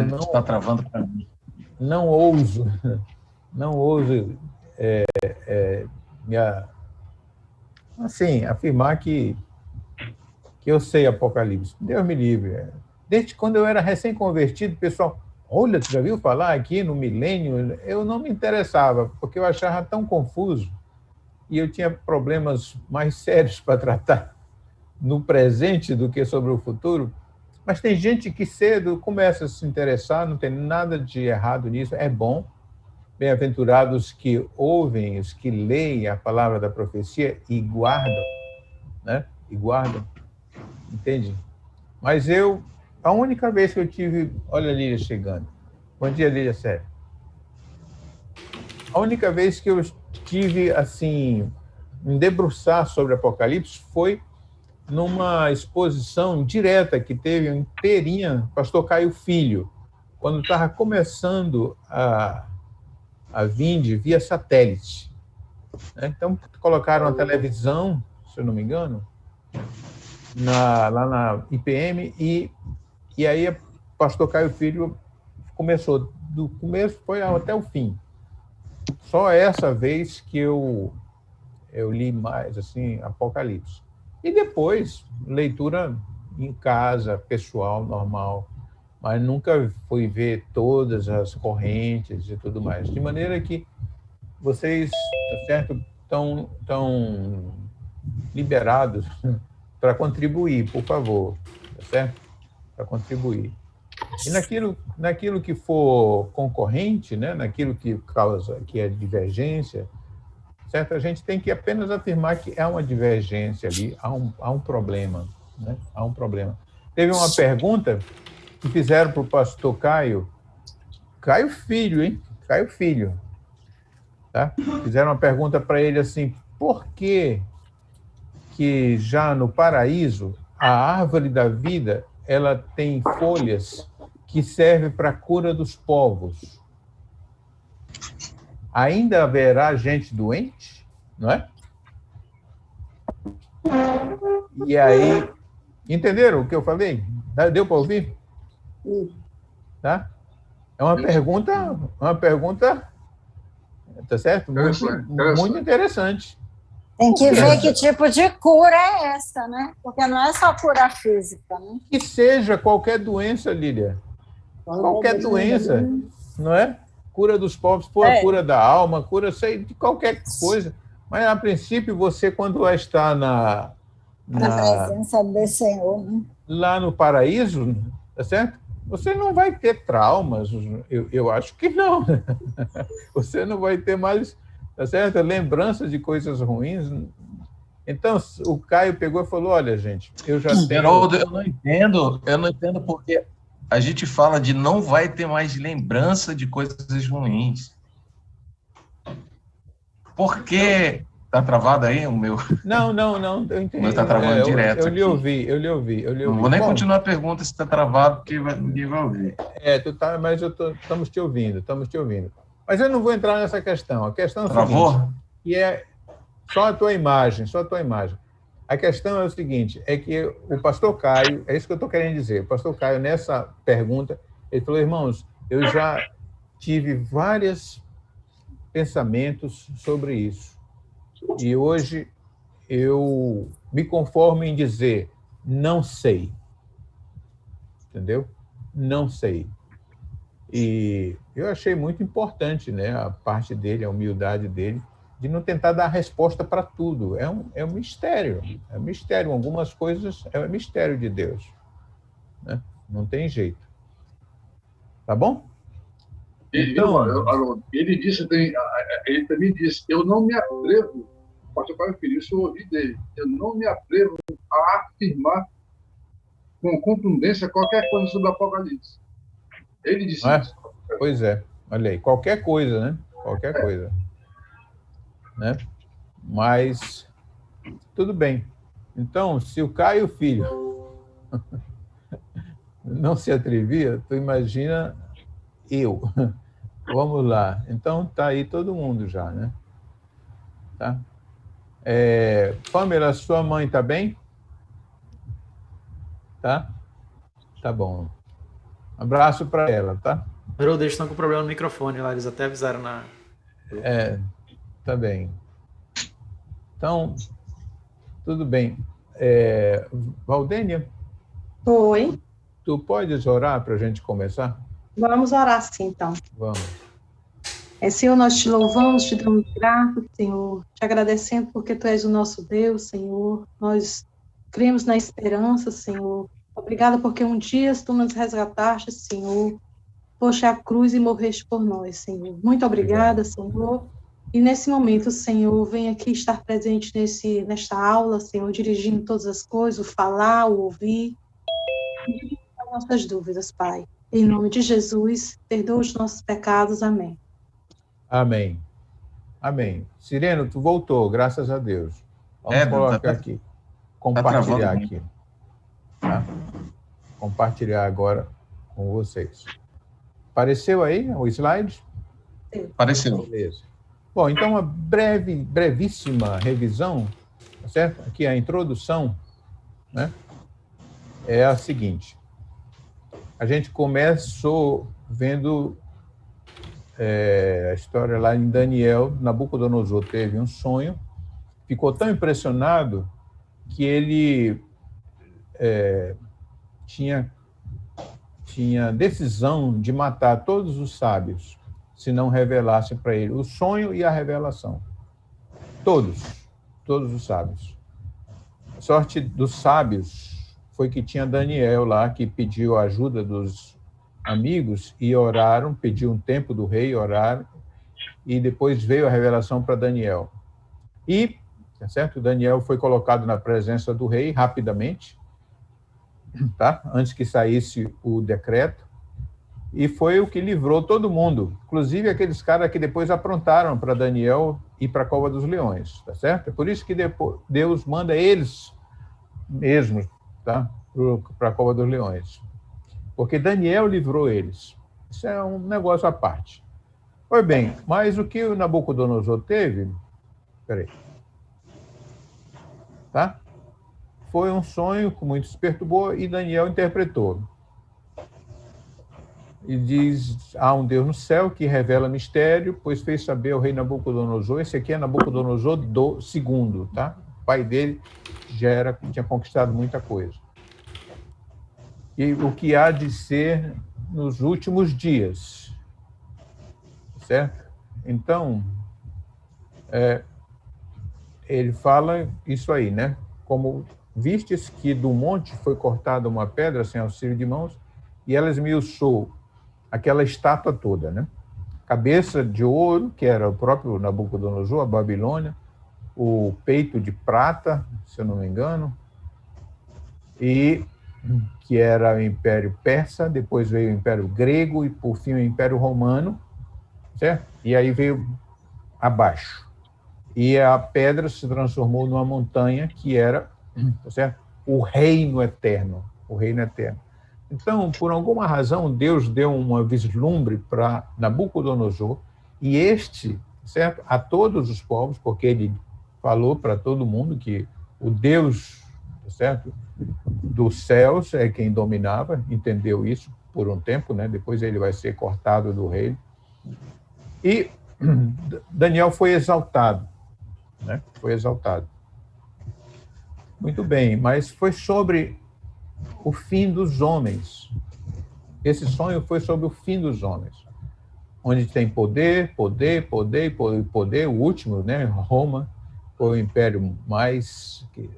não está travando para mim. Não ouso assim, afirmar que eu sei Apocalipse. Deus me livre. Desde quando eu era recém-convertido, pessoal, olha, tu já viu falar aqui no milênio? Eu não me interessava, porque eu achava tão confuso e eu tinha problemas mais sérios para tratar no presente do que sobre o futuro. Mas tem gente que cedo começa a se interessar, não tem nada de errado nisso, é bom. Bem-aventurados que ouvem, os que leem a palavra da profecia e guardam, né? E guardam, entende? Mas a única vez que eu tive, olha a Lília chegando. Bom dia, Lília, sério. A única vez que eu tive, assim, me debruçar sobre Apocalipse foi numa exposição direta que teve em Perinha, pastor Caio Filho, quando estava começando a Vinde via satélite. Então, colocaram a televisão, se eu não me engano, lá na IPM, e aí o pastor Caio Filho começou, do começo foi até o fim. Só essa vez que eu li mais, assim, Apocalipse. E depois, leitura em casa, pessoal, normal, mas nunca fui ver todas as correntes e tudo mais. De maneira que vocês, tá certo, estão liberados para contribuir, por favor, tá certo? Para contribuir. E naquilo que for concorrente, né, naquilo que causa, que é divergência, certo? A gente tem que apenas afirmar que há uma divergência ali, há um problema, né? Há um problema. Teve uma pergunta que fizeram para o pastor Caio Filho, hein? Caio Filho, tá? Fizeram uma pergunta para ele assim: por que já no paraíso a árvore da vida ela tem folhas que servem para a cura dos povos? Ainda haverá gente doente, não é? E aí, entenderam o que eu falei? Deu para ouvir? Tá? É uma pergunta, tá certo? Muito interessante. Tem que ver que tipo de cura é essa, né? Porque não é só cura física, né? Que seja qualquer doença, Lília. Qualquer doença, não é? Cura dos povos, a cura da alma, cura de qualquer coisa. Mas, a princípio, você, quando vai estar na presença do Senhor, né? Lá no paraíso, tá certo? Você não vai ter traumas, eu acho que não. Você não vai ter mais, tá certo? Lembrança de coisas ruins. Então, o Caio pegou e falou: olha, gente, eu já tenho... Geraldo, eu não entendo porque a gente fala de não vai ter mais lembrança de coisas ruins. Por que... Está travado aí o meu? Não, eu entendi. O meu está travando direto. Eu lhe ouvi. Não vou nem continuar a pergunta se está travado, porque ninguém vai ouvir. Mas estamos te ouvindo. Mas eu não vou entrar nessa questão. A questão é o seguinte, que é só a tua imagem. A questão é o seguinte, é que o pastor Caio, é isso que eu estou querendo dizer, o pastor Caio, nessa pergunta, ele falou: irmãos, eu já tive vários pensamentos sobre isso. E hoje eu me conformo em dizer, não sei. Entendeu? Não sei. E eu achei muito importante, né, a parte dele, a humildade dele, de não tentar dar resposta para tudo. É um mistério. É um mistério. Algumas coisas é um mistério de Deus, né? Não tem jeito. Tá bom? Então, ele também disse, eu não me atrevo, o pastor Caio Filho, isso eu ouvi dele, eu não me atrevo a afirmar com contundência qualquer coisa sobre o Apocalipse. Ele disse isso. Pois é, olha aí, qualquer coisa, né? Qualquer coisa. Né? Mas, tudo bem. Então, se o Caio Filho não se atrevia, tu imagina eu. Vamos lá. Então, tá aí todo mundo já, né? Tá? Pamela, sua mãe tá bem? Tá? Tá bom. Abraço para ela, tá? Haroldo, eles estão com problema no microfone lá, eles até avisaram na... Tá bem. Então, tudo bem. Valdênia, Oi, tu podes orar para a gente começar? vamos orar sim, então. Vamos. Senhor, nós te louvamos, te damos graças, Senhor, te agradecendo porque tu és o nosso Deus, Senhor. Nós cremos na esperança, Senhor. Obrigada porque um dia tu nos resgataste, Senhor, foste à cruz e morreste por nós, Senhor. Muito obrigada, Senhor. E nesse momento, Senhor, vem aqui estar presente nesta aula, Senhor, dirigindo todas as coisas, o falar, o ouvir, e as nossas dúvidas, Pai. Em nome de Jesus, perdoa os nossos pecados. Amém. Amém. Amém. Sireno, tu voltou, graças a Deus. Vamos colocar aqui. Compartilhar aqui. Tá? Compartilhar agora com vocês. Apareceu aí o slide? Apareceu. Beleza. Bom, então uma brevíssima revisão, tá certo? Aqui a introdução, né? É a seguinte. A gente começou vendo a história lá em Daniel. Nabucodonosor teve um sonho, ficou tão impressionado que ele tinha decisão de matar todos os sábios, se não revelasse para ele o sonho e a revelação. Todos os sábios. A sorte dos sábios foi que tinha Daniel lá, que pediu a ajuda dos amigos e oraram, pediu um tempo do rei, oraram, e depois veio a revelação para Daniel. E, tá certo? Daniel foi colocado na presença do rei rapidamente, tá? Antes que saísse o decreto, e foi o que livrou todo mundo, inclusive aqueles caras que depois aprontaram para Daniel ir para a cova dos leões, tá certo? É por isso que depois Deus manda eles mesmos, tá? Para a cova dos leões. Porque Daniel livrou eles. Isso é um negócio à parte. Pois bem, mas o que o Nabucodonosor teve... Peraí. Tá? Foi um sonho que muito se perturbou e Daniel interpretou. E diz, há um Deus no céu que revela mistério, pois fez saber ao rei Nabucodonosor. Esse aqui é Nabucodonosor II, tá? O pai dele tinha conquistado muita coisa. E o que há de ser nos últimos dias, certo? Então, ele fala isso aí, né? Como vistes que do monte foi cortada uma pedra sem auxílio de mãos, e ela esmiuçou aquela estátua toda, né? Cabeça de ouro, que era o próprio Nabucodonosor, a Babilônia, o peito de prata, se eu não me engano, e que era o Império Persa, depois veio o Império Grego e, por fim, o Império Romano, certo? E aí veio abaixo. E a pedra se transformou numa montanha que era, certo? O reino eterno, o reino eterno. Então, por alguma razão, Deus deu uma vislumbre para Nabucodonosor, e certo? A todos os povos, porque ele falou para todo mundo que o Deus, certo? Dos céus é quem dominava, entendeu isso por um tempo, né? Depois ele vai ser cortado do reino. E Daniel foi exaltado, né? Foi exaltado. Muito bem, mas foi sobre o fim dos homens. Esse sonho foi sobre o fim dos homens, onde tem poder, o último, né? Roma foi o império mais que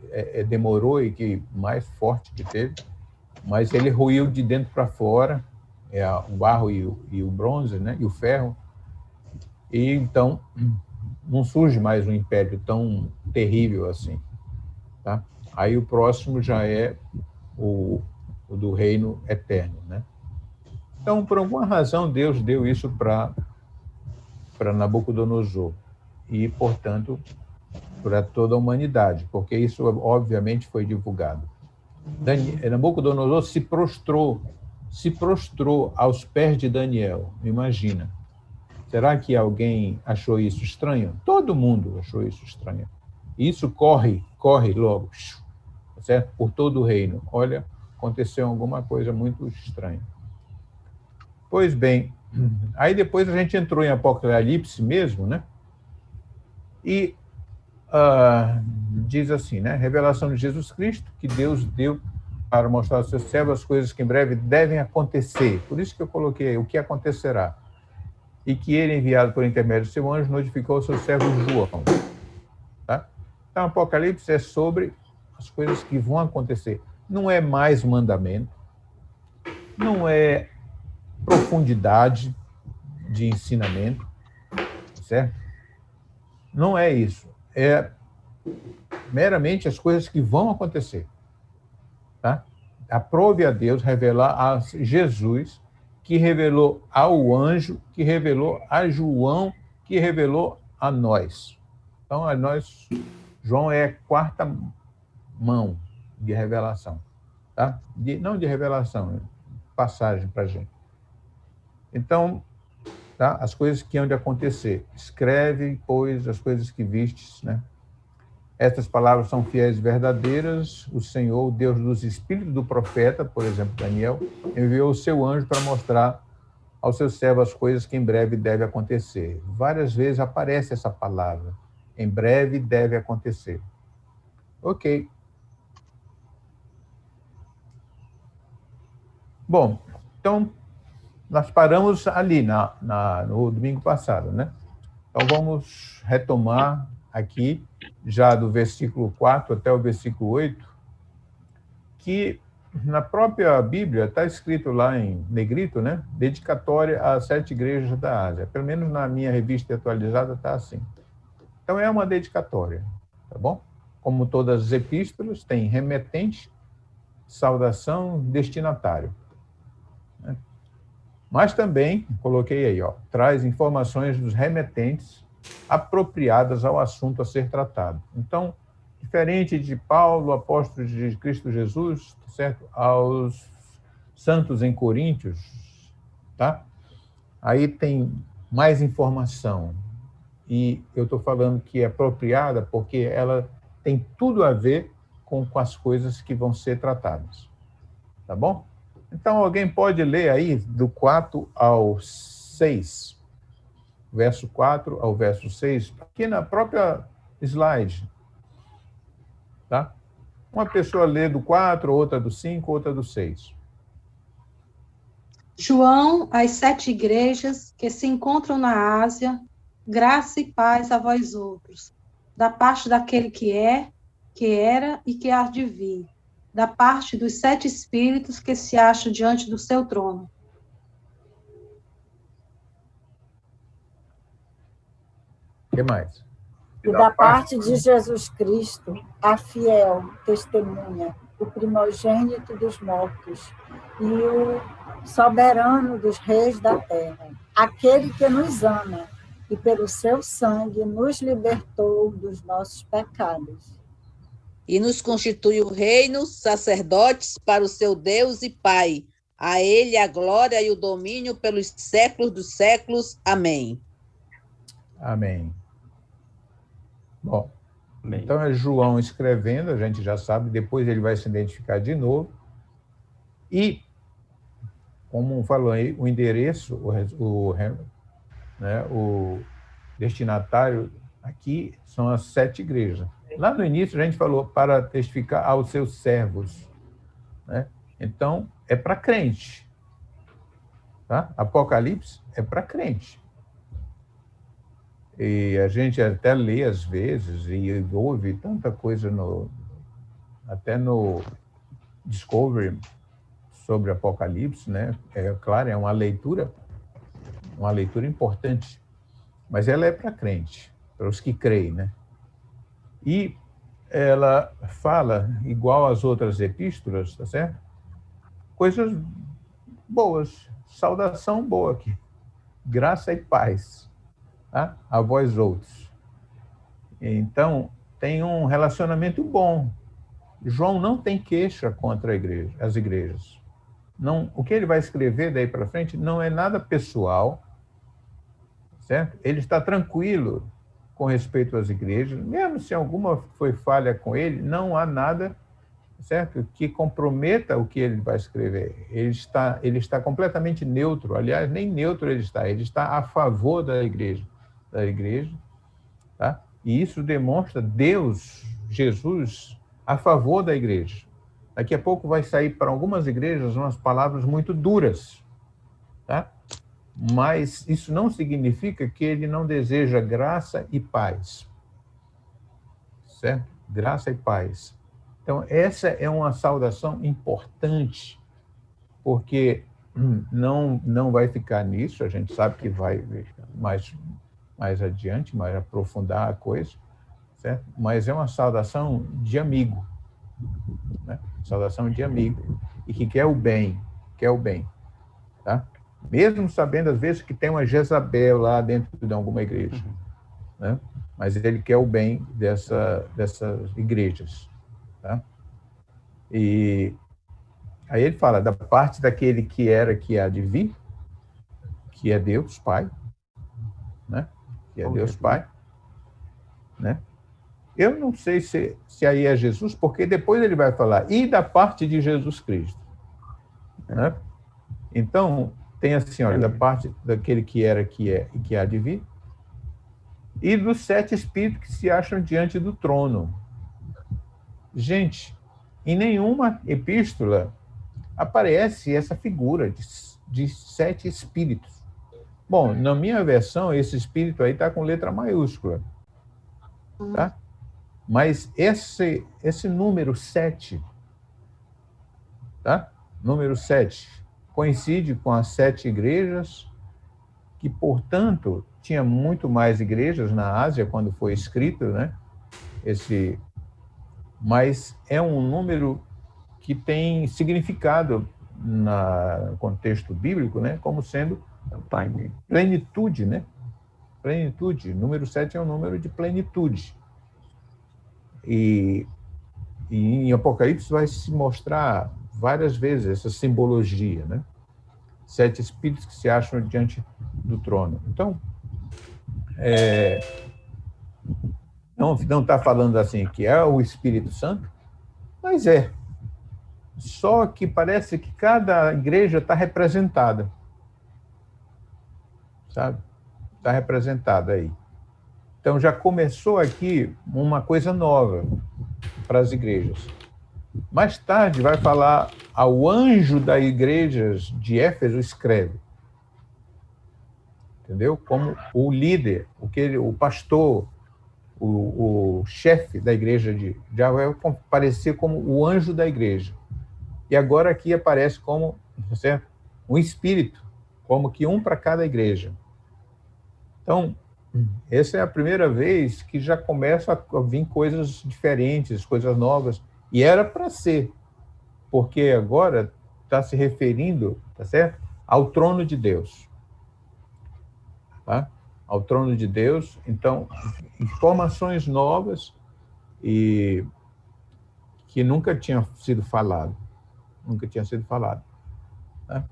demorou e que mais forte que teve, mas ele ruiu de dentro para fora, o barro e o bronze, né? E o ferro. E então não surge mais um império tão terrível assim, tá? Aí o próximo já é o do reino eterno, né? Então, por alguma razão, Deus deu isso para Nabucodonosor e, portanto, para toda a humanidade, porque isso, obviamente, foi divulgado. Nabucodonosor se prostrou aos pés de Daniel, imagina. Será que alguém achou isso estranho? Todo mundo achou isso estranho. Isso corre logo, certo? Por todo o reino. Olha, aconteceu alguma coisa muito estranha. Pois bem, aí depois a gente entrou em Apocalipse mesmo, né? E diz assim, né? Revelação de Jesus Cristo, que Deus deu para mostrar aos seus servos as coisas que em breve devem acontecer. Por isso que eu coloquei o que acontecerá. E que ele, enviado por intermédio do seu anjo, notificou ao seu servo João. Tá? Então, Apocalipse é sobre as coisas que vão acontecer. Não é mais mandamento, não é profundidade de ensinamento, certo? Não é isso. É meramente as coisas que vão acontecer. Tá? Aprove a Deus revelar a Jesus, que revelou ao anjo, que revelou a João, que revelou a nós. Então, a nós, João é a quarta mão de revelação. Tá? Não de revelação, passagem para a gente. Então, tá? As coisas que hão de acontecer. Escreve, pois, as coisas que vistes, né? Estas palavras são fiéis e verdadeiras. O Senhor, o Deus dos espíritos do profeta, por exemplo, Daniel, enviou o seu anjo para mostrar aos seus servos as coisas que em breve deve acontecer. Várias vezes aparece essa palavra. Em breve deve acontecer. Ok. Bom, então, nós paramos ali no domingo passado, né? Então, vamos retomar aqui, já do versículo 4 até o versículo 8, que na própria Bíblia está escrito lá em negrito, né? Dedicatória às 7 igrejas da Ásia. Pelo menos na minha revista atualizada está assim. Então, é uma dedicatória, tá bom? Como todas as epístolas, tem remetente, saudação, destinatário. Né? Mas também, coloquei aí, traz informações dos remetentes apropriadas ao assunto a ser tratado. Então, diferente de Paulo, apóstolo de Cristo Jesus, certo? Aos santos em Coríntios, tá? Aí tem mais informação. E eu estou falando que é apropriada porque ela tem tudo a ver com as coisas que vão ser tratadas. Tá bom? Então, alguém pode ler aí do 4 ao 6, verso 4 ao verso 6, aqui na própria slide. Tá? Uma pessoa lê do 4, outra do 5, outra do 6. João, às 7 igrejas que se encontram na Ásia, graça e paz a vós outros, da parte daquele que é, que era e que há de vir, da parte dos 7 espíritos que se acham diante do seu trono. O que mais? E da parte de Jesus Cristo, a fiel testemunha, o primogênito dos mortos e o soberano dos reis da terra, aquele que nos ama e pelo seu sangue nos libertou dos nossos pecados. E nos constituiu reinos, sacerdotes para o seu Deus e Pai. A ele a glória e o domínio pelos séculos dos séculos. Amém. Amém. Bom, então é João escrevendo, a gente já sabe, depois ele vai se identificar de novo. E, como falou aí, o endereço, o destinatário aqui são as 7 igrejas. Lá no início a gente falou para testificar aos seus servos. Né? Então, é para crente. Tá? Apocalipse é para crente. E a gente até lê às vezes e ouve tanta coisa até no Discovery sobre Apocalipse, né? É claro, é uma leitura importante, mas ela é para crente, para os que creem, né? E ela fala, igual às outras epístolas, tá certo? Coisas boas, saudação boa aqui, graça e paz. Tá? A vós outros. Então, tem um relacionamento bom. João não tem queixa contra as igrejas. Não, o que ele vai escrever daí para frente não é nada pessoal, certo? Ele está tranquilo com respeito às igrejas, mesmo se alguma foi falha com ele, não há nada certo? Que comprometa o que ele vai escrever. Ele está completamente neutro. Aliás, nem neutro ele está a favor da igreja, tá? E isso demonstra Deus, Jesus, a favor da igreja. Daqui a pouco vai sair para algumas igrejas umas palavras muito duras, tá? Mas isso não significa que ele não deseja graça e paz, certo? Graça e paz. Então, essa é uma saudação importante, porque não vai ficar nisso, a gente sabe que vai mais adiante, mais aprofundar a coisa, certo? Mas é uma saudação de amigo, né? Saudação de amigo, e que quer o bem, tá? Mesmo sabendo, às vezes, que tem uma Jezabel lá dentro de alguma igreja, né? Mas ele quer o bem dessas igrejas, tá? E aí ele fala da parte daquele que era, que há de vir, que é Deus Pai, né? Que é Deus Pai, né? Eu não sei se aí é Jesus, porque depois ele vai falar, e da parte de Jesus Cristo, né? Então, tem assim, olha, da parte daquele que era, que é e que há de vir, e dos 7 espíritos que se acham diante do trono. Gente, em nenhuma epístola aparece essa figura de 7 espíritos. Bom, na minha versão, esse espírito aí está com letra maiúscula, tá? Mas esse número 7, tá? Número 7 coincide com as 7 igrejas, que, portanto, tinha muito mais igrejas na Ásia quando foi escrito, né? Mas é um número que tem significado no contexto bíblico, né? Como sendo plenitude, né? Plenitude. Número 7 é um número de plenitude. E em Apocalipse vai se mostrar várias vezes essa simbologia, né? 7 espíritos que se acham diante do trono. Então, não está falando assim que é o Espírito Santo, mas é. Só que parece que cada igreja está representada, sabe? Está representada aí. Então, já começou aqui uma coisa nova para as igrejas. Mais tarde vai falar ao anjo das igrejas de Éfeso escreve. Entendeu? Como o líder, o pastor, o chefe da igreja de vai aparecer como o anjo da igreja. E agora aqui aparece como, certo? Um espírito, como que um para cada igreja. Então, essa é a primeira vez que já começa a vir coisas diferentes, coisas novas. E era para ser, porque agora está se referindo, tá certo? Ao trono de Deus. Tá? Ao trono de Deus. Então, informações novas e que nunca tinham sido falado. Tá?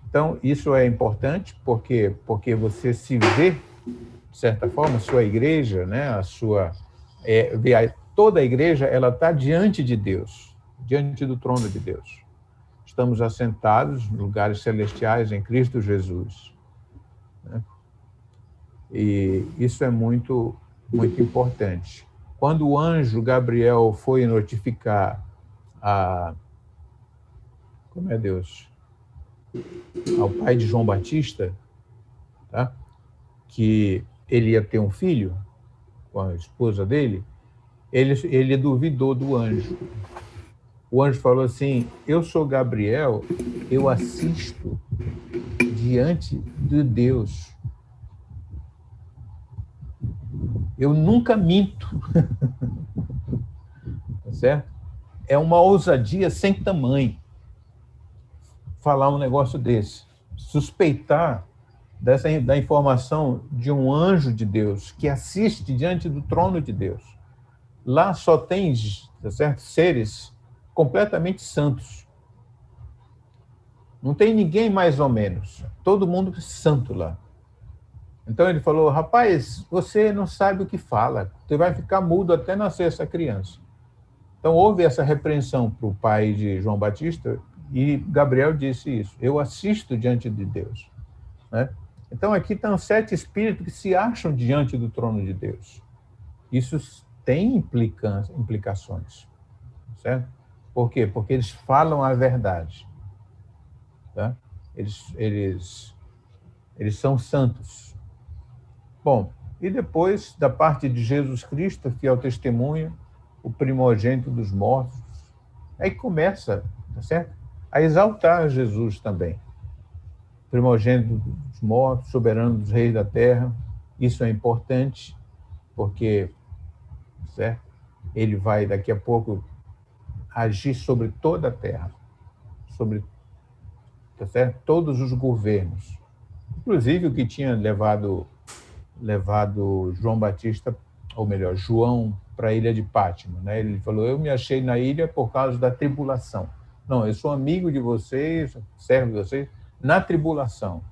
Então, isso é importante porque você se vê, de certa forma, sua igreja, né, toda a igreja, ela está diante de Deus, diante do trono de Deus. Estamos assentados em lugares celestiais em Cristo Jesus, né? E isso é muito, muito importante. Quando o anjo Gabriel foi notificar ao pai de João Batista, tá? Que ele ia ter um filho com a esposa dele, ele duvidou do anjo. O anjo falou assim: eu sou Gabriel, eu assisto diante de Deus. Eu nunca minto. Tá certo? É uma ousadia sem tamanho falar um negócio desse. Suspeitar da informação de um anjo de Deus que assiste diante do trono de Deus. Lá só tem, tá certo, seres completamente santos. Não tem ninguém mais ou menos. Todo mundo santo lá. Então ele falou: rapaz, você não sabe o que fala. Você vai ficar mudo até nascer essa criança. Então, houve essa repreensão para o pai de João Batista, e Gabriel disse isso: eu assisto diante de Deus. Né? Então, aqui estão 7 espíritos que se acham diante do trono de Deus. Isso tem implicações, certo? Por quê? Porque eles falam a verdade. Tá? Eles são santos. Bom, e depois, da parte de Jesus Cristo, fiel testemunha, o primogênito dos mortos, aí começa, tá certo? A exaltar Jesus também. Primogênito dos mortos, soberano dos reis da terra. Isso é importante, porque, certo? Ele vai, daqui a pouco, agir sobre toda a terra, sobre, tá certo? Todos os governos. Inclusive o que tinha levado João Batista, ou melhor, João, para a ilha de Pátimo, né? Ele falou: eu me achei na ilha por causa da tribulação. Não, eu sou amigo de vocês, servo de vocês, na tribulação.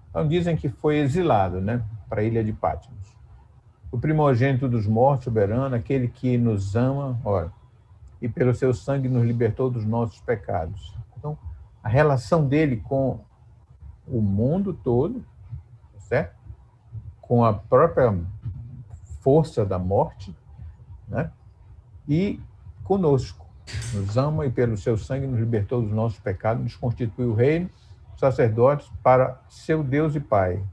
Então dizem que foi exilado, né, para a ilha de Pátimo. O primogênito dos mortos, soberano, aquele que nos ama, ora, e pelo seu sangue nos libertou dos nossos pecados. Então, a relação dele com o mundo todo, certo? Com a própria força da morte, né? E conosco. Nos ama e pelo seu sangue nos libertou dos nossos pecados, nos constituiu reino, sacerdotes para seu Deus e Pai.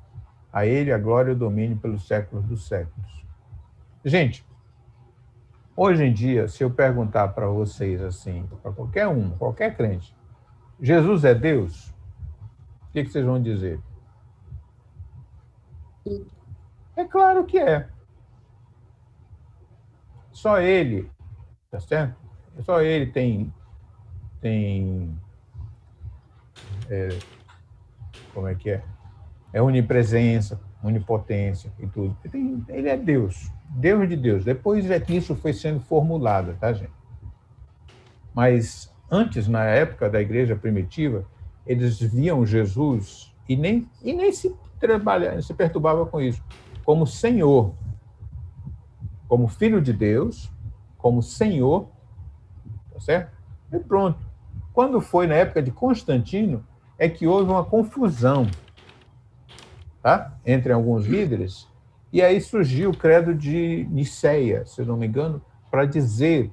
A ele a glória e o domínio pelos séculos dos séculos. Gente, hoje em dia, se eu perguntar para vocês assim, para qualquer crente, Jesus é Deus? O que vocês vão dizer? É claro que é. Só ele, tá certo? Só ele tem como é que é? É onipresença, onipotência e tudo. Ele é Deus, Deus de Deus. Depois é que isso foi sendo formulado, tá, gente? Mas antes, na época da igreja primitiva, eles viam Jesus e nem se perturbava com isso, como Senhor, como Filho de Deus, como Senhor, tá certo? E pronto. Quando foi na época de Constantino, é que houve uma confusão, tá? Entre alguns líderes, e aí surgiu o credo de Nicéia, se eu não me engano, para dizer,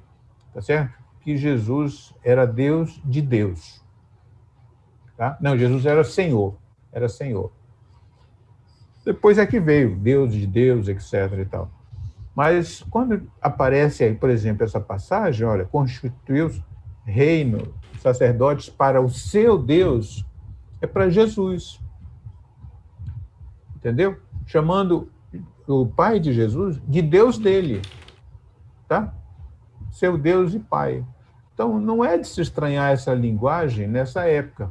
tá certo? Que Jesus era Deus de Deus. Tá? Não, Jesus era Senhor. Depois é que veio Deus de Deus, etc. e tal. Mas quando aparece aí, por exemplo, essa passagem, olha, constituiu reino, sacerdotes para o seu Deus, é para Jesus. Entendeu? Chamando o pai de Jesus de Deus dele. Tá? Seu Deus e Pai. Então, não é de se estranhar essa linguagem nessa época,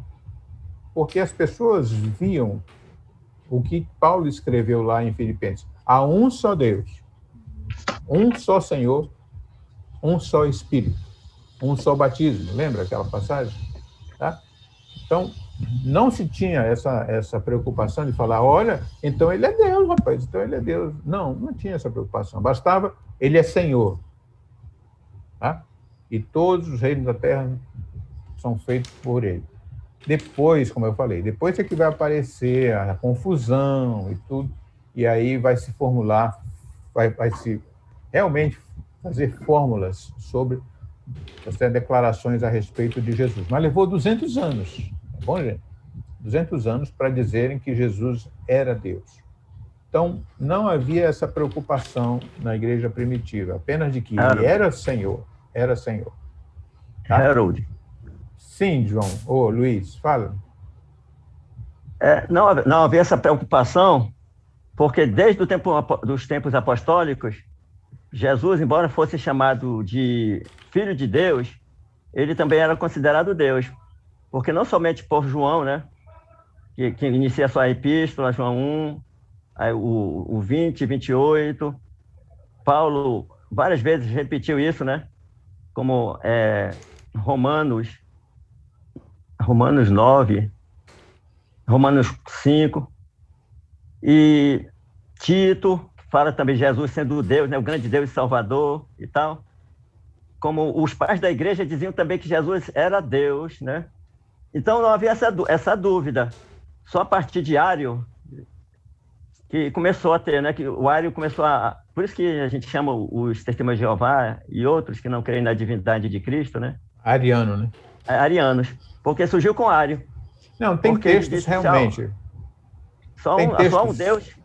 porque as pessoas viam o que Paulo escreveu lá em Filipenses. Há um só Deus, um só Senhor, um só Espírito, um só batismo. Lembra aquela passagem? Tá? Então, não se tinha essa preocupação de falar, olha, então ele é Deus, rapaz, então ele é Deus. Não tinha essa preocupação. Bastava, ele é Senhor. Tá? E todos os reinos da terra são feitos por ele. Depois, como eu falei, depois é que vai aparecer a confusão e tudo, e aí vai se formular, vai se realmente fazer fórmulas sobre as declarações a respeito de Jesus. Mas levou 200 anos, tá bom, gente? 200 anos para dizerem que Jesus era Deus. Então, não havia essa preocupação na igreja primitiva, apenas de que ele era Senhor. Tá? Harold. Sim, João. Ô, Luiz, fala. Não havia essa preocupação, porque desde dos tempos apostólicos, Jesus, embora fosse chamado de Filho de Deus, ele também era considerado Deus, porque não somente por João, né, que inicia a sua epístola, João 1, aí o 20, 28, Paulo várias vezes repetiu isso, né, como Romanos 9, Romanos 5, e Tito, fala também Jesus sendo Deus, né, o grande Deus e Salvador e tal. como os pais da igreja diziam também que Jesus era Deus, né? Então não havia essa dúvida. Só a partir de Ário que começou a ter, né? Que o Ário começou a... Por isso que a gente chama os Testemunhos de Jeová e outros que não creem na divindade de Cristo, né? Ariano, né? Arianos. Porque surgiu com Ário. Não, tem porque textos realmente. Só um Deus.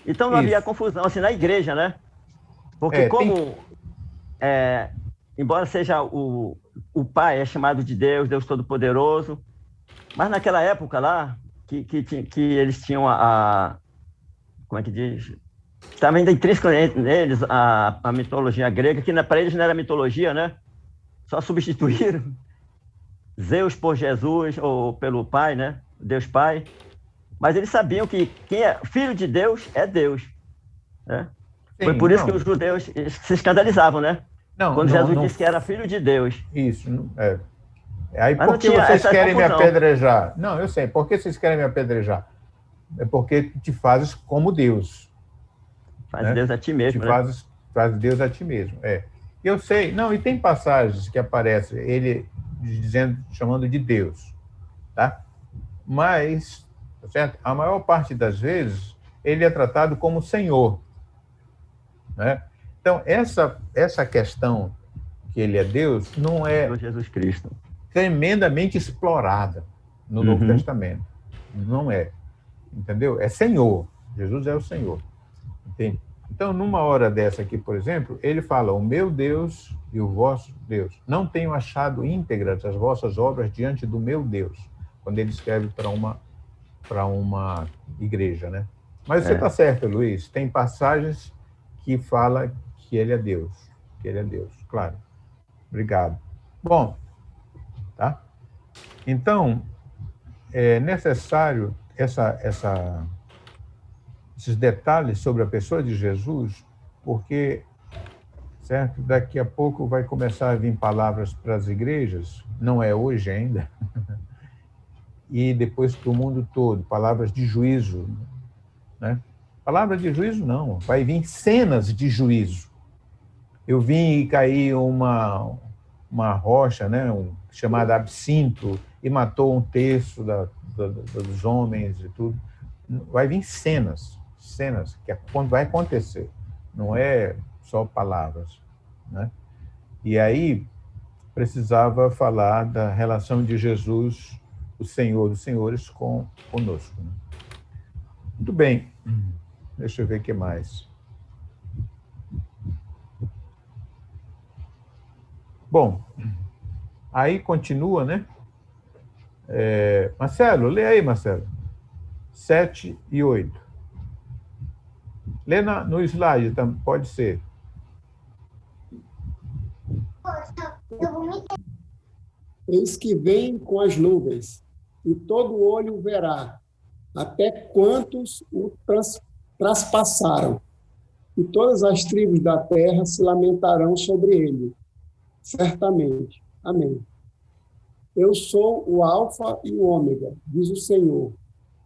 Então não havia confusão assim na igreja, né? Porque embora seja o Pai é chamado de Deus, Deus Todo-Poderoso, mas naquela época lá, que eles tinham como é que diz? Estava ainda intrínseco neles a mitologia grega, que para eles não era mitologia, né? Só substituíram Zeus por Jesus, ou pelo Pai, né? Deus Pai. Mas eles sabiam que quem é filho de Deus é Deus. Né? Sim, foi por isso que os judeus se escandalizavam, né? Quando Jesus disse que era filho de Deus. Isso, é. Aí por que vocês querem me apedrejar? Não, eu sei. Por que vocês querem me apedrejar? É porque te fazes como Deus. Faz, né? Deus a ti mesmo, faz Deus a ti mesmo, Eu sei. Não, e tem passagens que aparecem ele chamando de Deus, tá? Mas, certo? A maior parte das vezes, ele é tratado como Senhor, né? Então, essa questão que ele é Deus não é Jesus Cristo tremendamente explorada no Novo Testamento. Não é. Entendeu? É Senhor. Jesus é o Senhor. Entende? Então, numa hora dessa aqui, por exemplo, ele fala, o meu Deus e o vosso Deus. Não tenho achado íntegras as vossas obras diante do meu Deus. Quando ele escreve para uma igreja, né? Mas você está certo, Luiz. Tem passagens que fala que ele é Deus. Que ele é Deus, claro. Obrigado. Bom, tá? Então, é necessário esses detalhes sobre a pessoa de Jesus, porque, certo, daqui a pouco vai começar a vir palavras para as igrejas, não é hoje ainda, e depois para o mundo todo, palavras de juízo, né? Palavras de juízo não, vai vir cenas de juízo. Eu vi cair uma rocha, né, chamada Absinto, e matou um terço dos homens e tudo. Vai vir cenas que vai acontecer, não é só palavras, né? E aí precisava falar da relação de Jesus, o Senhor dos Senhores, conosco, né? Muito bem, deixa eu ver o que mais. Bom, aí continua, né? Marcelo, lê aí, Marcelo. 7 e 8. Lê no slide, pode ser. Eis que vem com as nuvens, e todo olho o verá, até quantos o traspassaram, e todas as tribos da terra se lamentarão sobre ele, certamente. Amém. Eu sou o Alfa e o Ômega, diz o Senhor,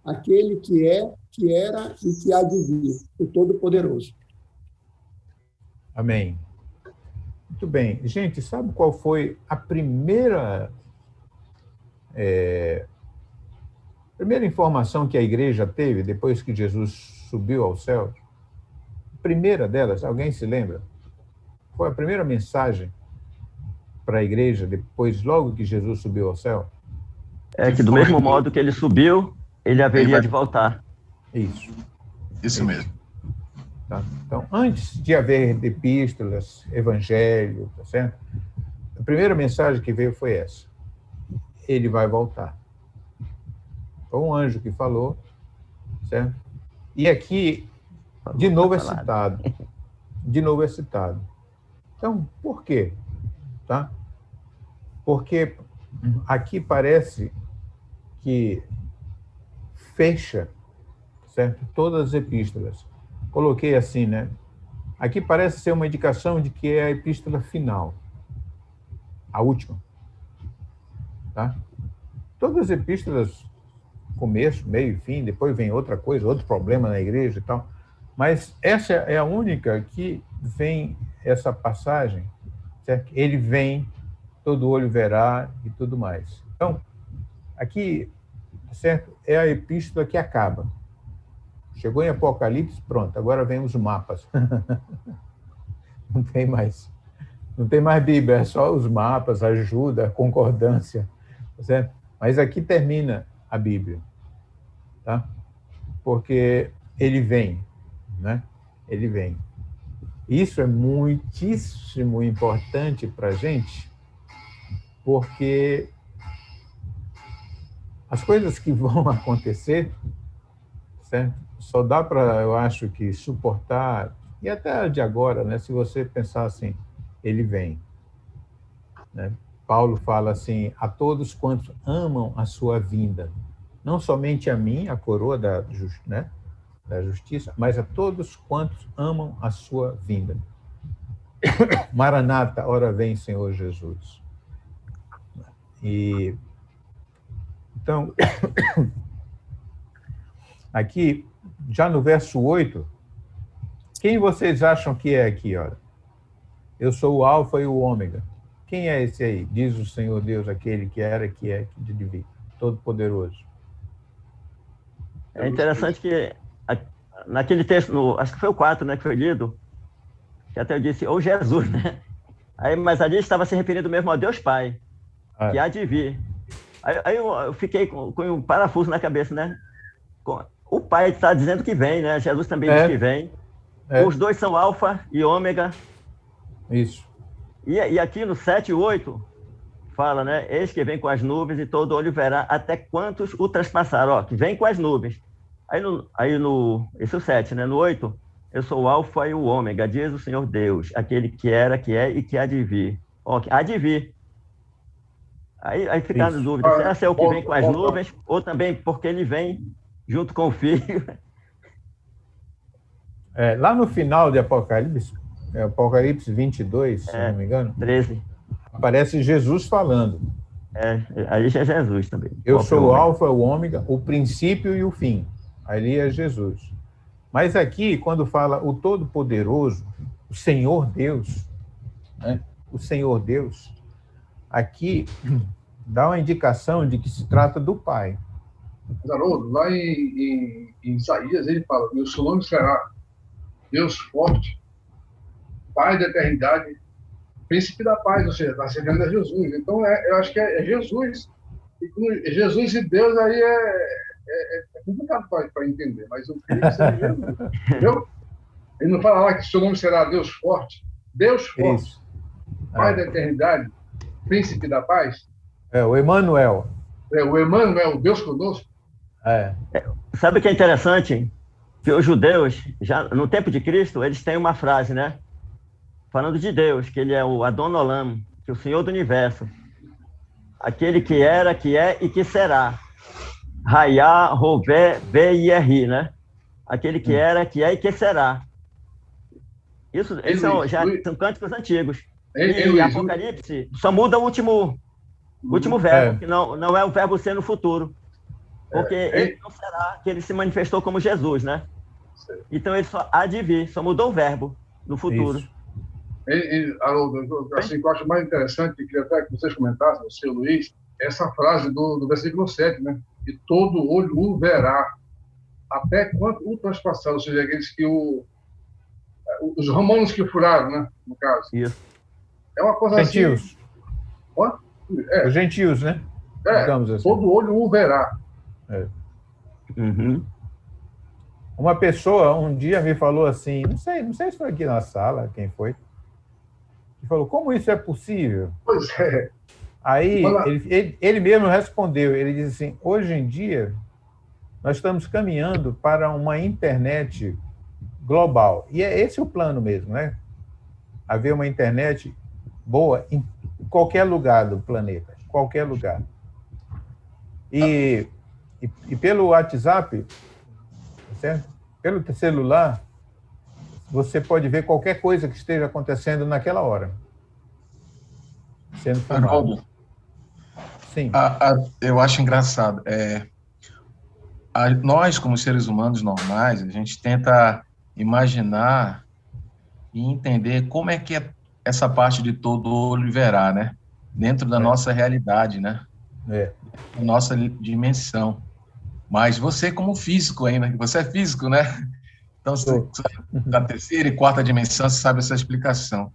aquele que é, que era e que há de vir, o Todo-Poderoso. Amém. Muito bem. Gente, sabe qual foi a primeira informação que a igreja teve depois que Jesus subiu ao céu? A primeira delas, alguém se lembra? Foi a primeira mensagem para a igreja depois, logo que Jesus subiu ao céu? É que do mesmo modo que ele subiu, ele haveria de voltar. Isso mesmo. Tá? Então, antes de haver epístolas, evangelho, tá certo? A primeira mensagem que veio foi essa. Ele vai voltar. Foi um anjo que falou, certo? E aqui, de novo é citado. De novo é citado. Então, por quê? Tá? Porque aqui parece que fecha, certo? Todas as epístolas. Coloquei assim, né? Aqui parece ser uma indicação de que é a epístola final, a última, tá? Todas as epístolas, começo, meio e fim, depois vem outra coisa, outro problema na igreja e tal, mas essa é a única que vem essa passagem certo? Ele vem, todo olho verá e tudo mais. Então, aqui, certo? É a epístola que acaba. Chegou em Apocalipse, pronto, agora vem os mapas. Não tem mais Bíblia, é só os mapas, ajuda, concordância, certo? Mas aqui termina a Bíblia, tá? Porque ele vem, né? Ele vem. Isso é muitíssimo importante para a gente, porque as coisas que vão acontecer, certo? Só dá para, eu acho, que suportar, e até de agora, né? Se você pensar assim, ele vem, né? Paulo fala assim, a todos quantos amam a sua vinda, não somente a mim, a coroa da justiça, mas a todos quantos amam a sua vinda. Maranata, ora vem, Senhor Jesus. E então, aqui, já no verso 8, quem vocês acham que é aqui, olha? Eu sou o Alfa e o Ômega. Quem é esse aí? Diz o Senhor Deus, aquele que era, que é, que de vir, Todo-Poderoso. É interessante que naquele texto, acho que foi o 4, né, que foi lido, que até eu disse, ou Jesus, né? Mas ali estava se referindo mesmo a Deus Pai, que há de vir. Aí eu fiquei com um parafuso na cabeça, né? O Pai está dizendo que vem, né? Jesus também diz que vem. Os dois são Alfa e Ômega. Isso. E aqui no 7 e 8, fala, né? Eis que vem com as nuvens e todo olho verá até quantos o traspassaram. Ó, que vem com as nuvens. Esse é o 7, né? No 8, eu sou o Alfa e o Ômega, diz o Senhor Deus, aquele que era, que é e que há de vir. Ó, há de vir. Aí fica na dúvida, se é o que vem com as nuvens, ou também porque ele vem junto com o Filho. Lá no final de Apocalipse 22, se não me engano, 13. aparece Jesus falando. Aí já é Jesus também. Eu sou o Alfa, o Ômega, o princípio e o fim. Ali é Jesus. Mas aqui, quando fala o Todo-Poderoso, o Senhor Deus, né? O Senhor Deus, aqui dá uma indicação de que se trata do Pai. Haroldo, lá em Isaías, ele fala, meu seu nome será Deus forte, Pai da eternidade, príncipe da paz, ou seja, está se referindo a Jesus. Então, eu acho que é Jesus. E Jesus e Deus aí é complicado para entender, mas eu creio que seja Jesus. Entendeu? Ele não fala lá que seu nome será Deus forte, Isso. Pai da eternidade, príncipe da paz. O Emmanuel. O Emmanuel, Deus conosco. Sabe o que é interessante? Que os judeus, já no tempo de Cristo, eles têm uma frase, né? Falando de Deus, que ele é o Adon Olam, que é o Senhor do Universo. Aquele que era, que é e que será. Hayá, Rové, Ve-Yerri, né? Aquele que era, que é e que será. Isso são cânticos antigos. E Apocalipse só muda o último verbo, que não é o verbo ser no futuro. Porque ele não será que ele se manifestou como Jesus, né? Então ele só há de vir, só mudou o verbo no futuro. Haroldo, assim, que eu acho mais interessante, que queria até que vocês comentassem, você e o Luiz, essa frase do versículo 7, né? E todo olho o verá, até quanto o traspassaram, ou seja, aqueles que os romanos que furaram, né? No caso. Isso. É uma coisa Gentios. assim. Os gentios, né? Digamos assim. Todo olho o verá. Uhum. Uma pessoa um dia me falou assim, não sei se foi aqui na sala, quem foi, que falou, como isso é possível? Pois é. Aí ele mesmo respondeu, ele disse assim, hoje em dia nós estamos caminhando para uma internet global, e esse é o plano mesmo, né? Haver uma internet boa em qualquer lugar do planeta, qualquer lugar. E pelo WhatsApp, certo? Pelo celular, você pode ver qualquer coisa que esteja acontecendo naquela hora. Sendo filmado. Sim. Eu acho engraçado. Nós, como seres humanos normais, a gente tenta imaginar e entender como é que é essa parte de todo olho verá, né? Dentro da nossa realidade, né? Nossa dimensão. Mas você, como físico ainda, você é físico, né? Então, da terceira e quarta dimensão, você sabe essa explicação.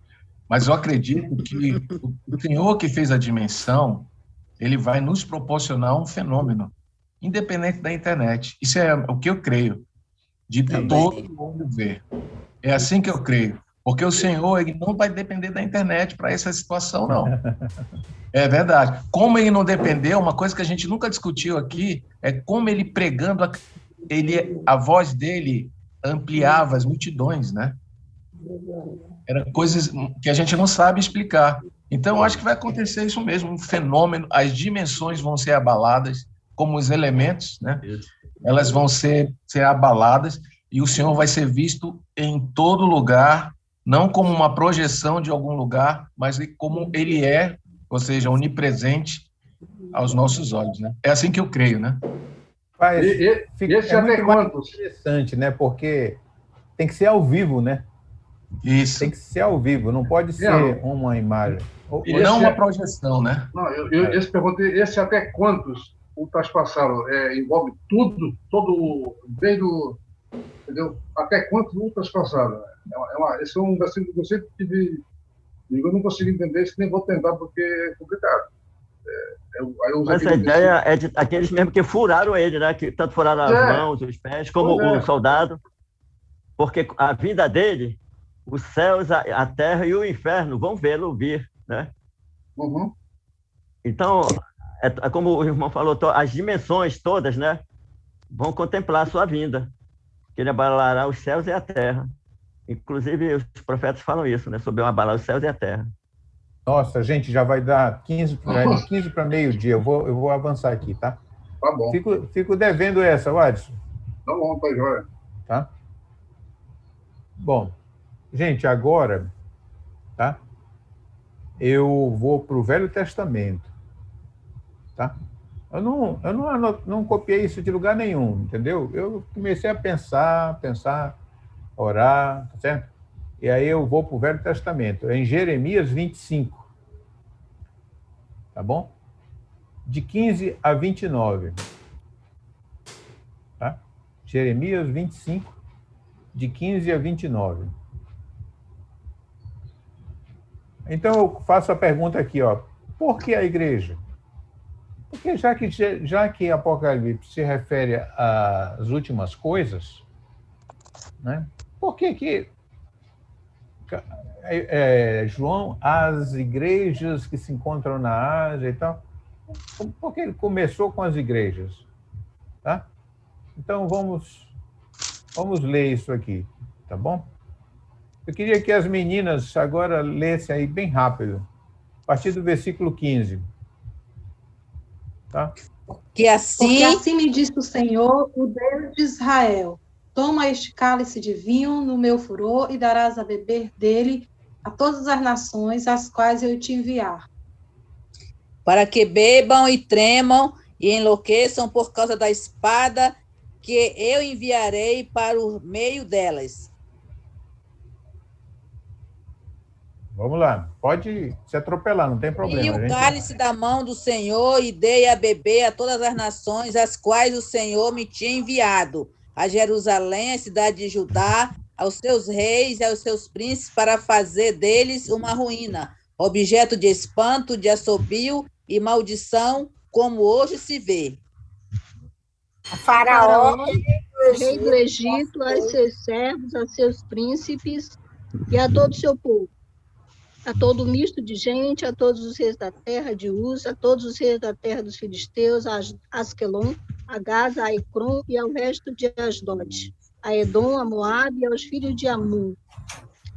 Mas eu acredito que o Senhor que fez a dimensão, ele vai nos proporcionar um fenômeno, independente da internet. Isso é o que eu creio, de todo mundo ver. É assim que eu creio. Porque o Senhor, ele não vai depender da internet para essa situação, não. É verdade. Como ele não dependeu, uma coisa que a gente nunca discutiu aqui, é como ele pregando, a voz dele ampliava as multidões, né? Eram coisas que a gente não sabe explicar. Então, eu acho que vai acontecer isso mesmo, um fenômeno, as dimensões vão ser abaladas, como os elementos, né? Elas vão ser abaladas, e o Senhor vai ser visto em todo lugar, não como uma projeção de algum lugar, mas como ele é, ou seja, onipresente aos nossos olhos, né? É assim que eu creio, né? Mas é muito mais interessante, né? Porque tem que ser ao vivo, né? Isso. Tem que ser ao vivo, não pode ser uma imagem. E não uma projeção, né? Não, eu perguntei, esse até quantos ultrapassaram? Envolve tudo, desde o... Entendeu? Até quantos ultrapassaram? Esse é um versículo que eu sempre tive... Eu não consigo entender isso, nem vou tentar, porque é complicado. Mas a ideia é de aqueles mesmo que furaram ele, né? Que tanto furaram as mãos, os pés, como o soldado. Porque a vida dele, os céus, a terra e o inferno vão vê-lo vir, né? Uhum. Então, é como o irmão falou, as dimensões todas, né? Vão contemplar a sua vinda. Que ele abalará os céus e a terra. Inclusive, os profetas falam isso, né? Sobre abalar os céus e a terra. Nossa, gente, já vai dar 15 para meio-dia. Eu vou avançar aqui, tá? Tá bom. Fico devendo essa, Wadson. Tá bom, tá joia. Tá? Bom, gente, agora, tá? Eu vou para o Velho Testamento, tá? Eu não copiei isso de lugar nenhum, entendeu? Eu comecei a pensar, orar, tá certo? E aí eu vou para o Velho Testamento, em Jeremias 25, tá bom? De 15 a 29, tá? Jeremias 25, de 15 a 29. Então eu faço a pergunta aqui, ó, por que a igreja? Porque já que Apocalipse se refere às últimas coisas, né? Por que João, as igrejas que se encontram na Ásia e tal, porque ele começou com as igrejas, tá? Então vamos ler isso aqui, tá bom? Eu queria que as meninas agora lessem aí bem rápido, a partir do versículo 15. Tá? Porque assim me disse o Senhor, o Deus de Israel: toma este cálice de vinho no meu furor e darás a beber dele a todas as nações às quais eu te enviar. Para que bebam e tremam e enlouqueçam por causa da espada que eu enviarei para o meio delas. Vamos lá, pode se atropelar, não tem problema. E o cálice da mão do Senhor e dei a beber a todas as nações às quais o Senhor me tinha enviado, a Jerusalém, a cidade de Judá, aos seus reis e aos seus príncipes, para fazer deles uma ruína, objeto de espanto, de assobio e maldição, como hoje se vê. A Faraó, rei do Egito, a seus servos, a seus príncipes e a todo o seu povo, a todo o misto de gente, a todos os reis da terra de Uz, a todos os reis da terra dos filisteus, a Asquelon, a Gaza, a Ecrom e ao resto de Asdod, a Edom, a Moabe e aos filhos de Amon,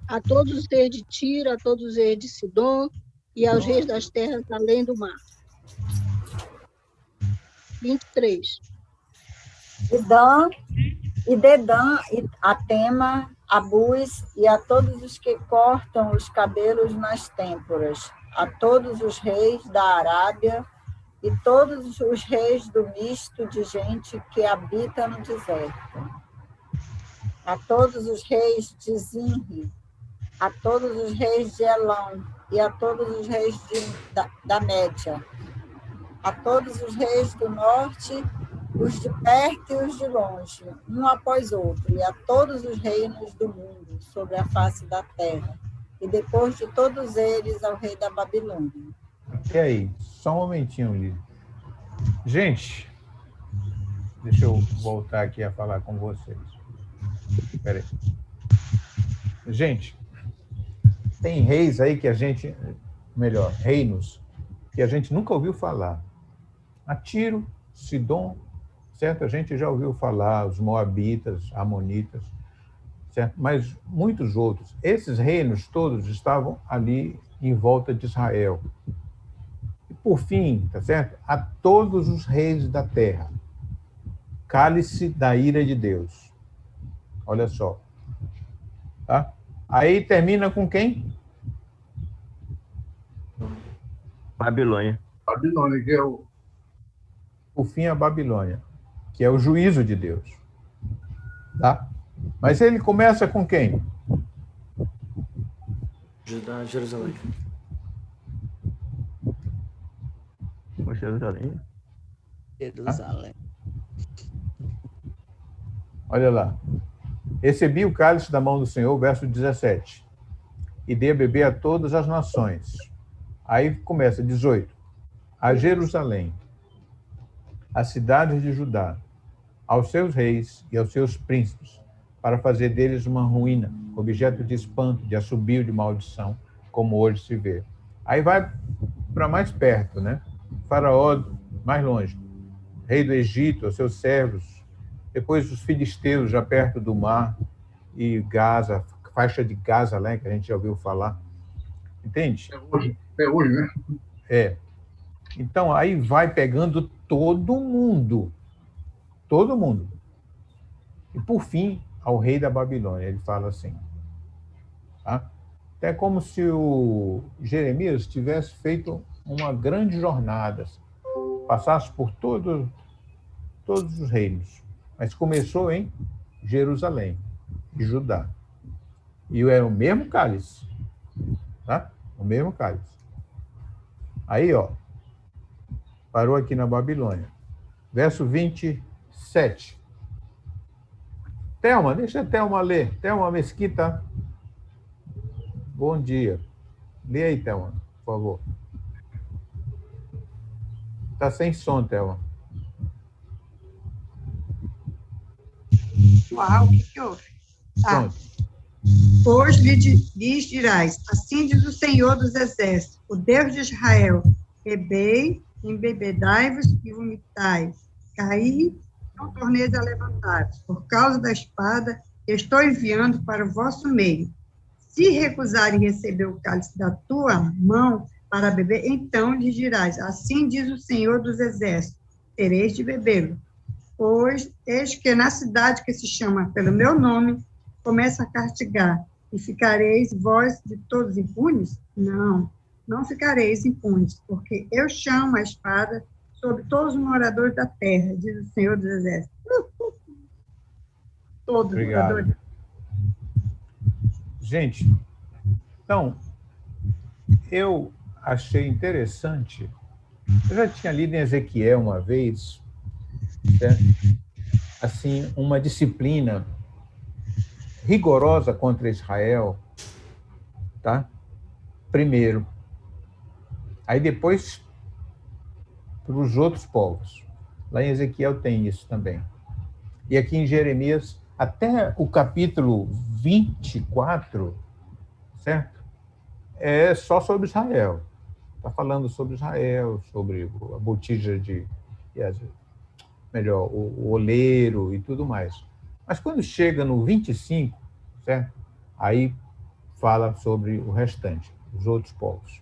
a todos os reis de Tiro, a todos os reis de Sidom e aos reis das terras além do mar. 23. E Dedã, e a Tema, a Bus e a todos os que cortam os cabelos nas têmporas, a todos os reis da Arábia e todos os reis do misto de gente que habita no deserto, a todos os reis de Zinri, a todos os reis de Elão e a todos os reis da Média, a todos os reis do norte, os de perto e os de longe, um após outro, e a todos os reinos do mundo sobre a face da terra, e depois de todos eles ao rei da Babilônia. E aí? Só um momentinho, Lídia. Gente, deixa eu voltar aqui a falar com vocês. Espera aí. Gente, tem reis aí que a gente... Melhor, reinos que a gente nunca ouviu falar. A Tiro, Sidom, certo? A gente já ouviu falar, os moabitas, amonitas, certo? Mas muitos outros. Esses reinos todos estavam ali em volta de Israel. E, por fim, tá certo? A todos os reis da terra. Cálice da ira de Deus. Olha só. Tá? Aí termina com quem? Babilônia. Babilônia, que é o... Por fim, a Babilônia, que é o juízo de Deus. Tá? Mas ele começa com quem? Jerusalém. Com Jerusalém. Jerusalém. Olha lá. Recebi o cálice da mão do Senhor, verso 17. E dei a beber a todas as nações. Aí começa, 18. A Jerusalém, as cidades de Judá, aos seus reis e aos seus príncipes, para fazer deles uma ruína, objeto de espanto, de assobio, de maldição, como hoje se vê. Aí vai para mais perto, né? Faraó, mais longe. Rei do Egito, aos seus servos. Depois os filisteus, já perto do mar. E Gaza, faixa de Gaza, né? Que a gente já ouviu falar. Entende? É hoje, né? É. Então, aí vai pegando todo mundo. Todo mundo. E, por fim, ao rei da Babilônia. Ele fala assim. Tá? É como se o Jeremias tivesse feito uma grande jornada. Passasse por todos os reinos. Mas começou em Jerusalém, de Judá. E é o mesmo cálice. Tá? O mesmo cálice. Aí, ó. Parou aqui na Babilônia. Verso 27. Thelma, deixa a Thelma ler. Thelma Mesquita. Bom dia. Lê aí, Thelma, por favor. Está sem som, Thelma. Uau, o que houve? Ah, pois lhes dirás, assim diz o Senhor dos Exércitos, o Deus de Israel, bebei, embebedai-vos e vomitai, caí, não torneis a levantar-vos, por causa da espada que estou enviando para o vosso meio. Se recusarem receber o cálice da tua mão para beber, então lhes dirás, assim diz o Senhor dos Exércitos, tereis de bebê-lo. Pois, eis que na cidade que se chama pelo meu nome, começa a castigar, e ficareis vós de todos impunes? Não, não ficareis impunes, porque eu chamo a espada sobre todos os moradores da terra, diz o Senhor dos Exércitos. Todos os moradores. Gente, então, eu achei interessante, eu já tinha lido em Ezequiel uma vez, certo? Assim, uma disciplina rigorosa contra Israel, tá? Primeiro. Aí depois para os outros povos. Lá em Ezequiel tem isso também. E aqui em Jeremias, até o capítulo 24, certo? É só sobre Israel. Está falando sobre Israel, sobre a botija de... melhor, o oleiro e tudo mais. Mas quando chega no 25, certo? Aí fala sobre o restante, os outros povos.